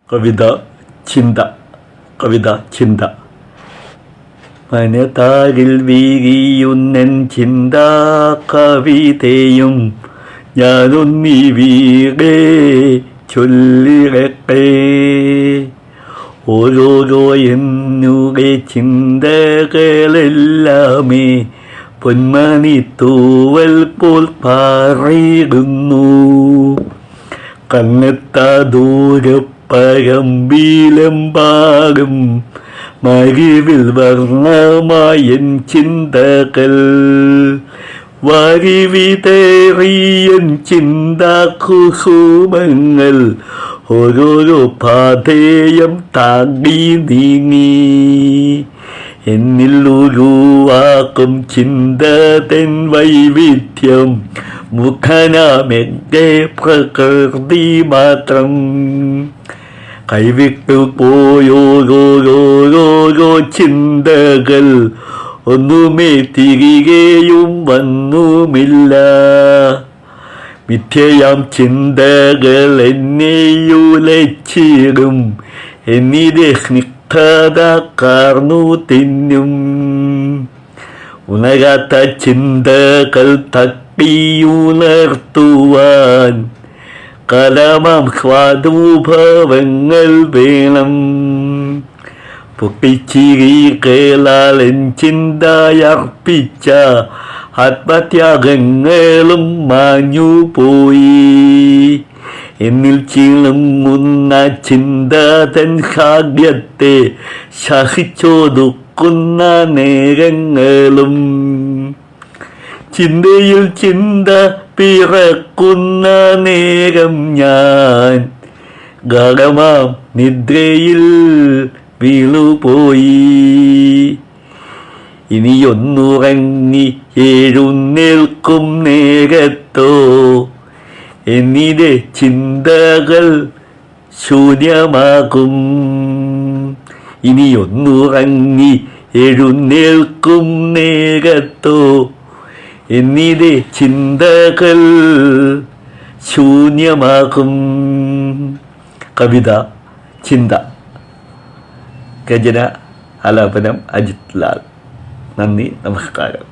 കവിത ചിന്ത. കവിത ചിന്ത. മനതാരിൽ വീരിയുന്നൻ ചിന്താ കവിതയും ഞാനൊന്നിവിടെ ചൊല്ലിടട്ടെ. ഓരോരോ എന്നുടെ ചിന്തകളെല്ലാമേ പൊന്മണി തൂവൽ പോൽ പാറിയിടുന്നു. കണ്ണെത്താ ദൂരപ്പരമ്പിലെമ്പാടും മരിവിൽ വർണ്ണമായൻ ചിന്തകൾ. വരിവിതേറിയൻ ചിന്താകുസുമങ്ങൾ ഓരോരോ പാതേയം താണ്ടി നീങ്ങി. എന്നിൽ ഉരുവാക്കും ചിന്തതൻ വൈവിധ്യം മുഖനാമെൻ്റെ പ്രകൃതി മാത്രം. കൈവിട്ടു പോയോരോരോരോ ചിന്തകൾ ഒന്നുമേ തിരികെയും വന്നുമില്ല. മിഥ്യയാം ചിന്തകൾ എന്നെയുലച്ചിടും, എന്നിലെ സ്നിഗ്ധത കാർന്നു തിന്നും. ഉണരാത്ത ചിന്തകൾ തട്ടിയുണർത്തുവാൻ കലമാം സ്വാദുഭവങ്ങൾ വേണം. പൊട്ടിച്ചിരികളാൽ എൻ ചിന്തയർപ്പിച്ച ആത്മത്യാഗങ്ങളും മാഞ്ഞുപോയി. എന്നിൽ ചിണുങ്ങുന്ന ചിന്തതൻ ഭാഗ്യത്തെ സഹിച്ചൊതുക്കുന്ന നേരങ്ങളും. ചിന്തയിൽ ചിന്ത പിറക്കുന്ന നേരം ഞാൻ ഗാഢമാം നിദ്രയിൽ വീണുപോയി. ഇനിയൊന്നുറങ്ങി എഴുന്നേൽക്കും നേരത്തോ എന്നിലെ ചിന്തകൾ ശൂന്യമാകും. ഇനിയൊന്നുറങ്ങി എഴുന്നേൽക്കും നേരത്തോ എന്നിലെ ചിന്തകൾ ശൂന്യമാകും. കവിത ചിന്ത. രചന ആലാപനം അജിത് ലാൽ. നന്ദി, നമസ്കാരം.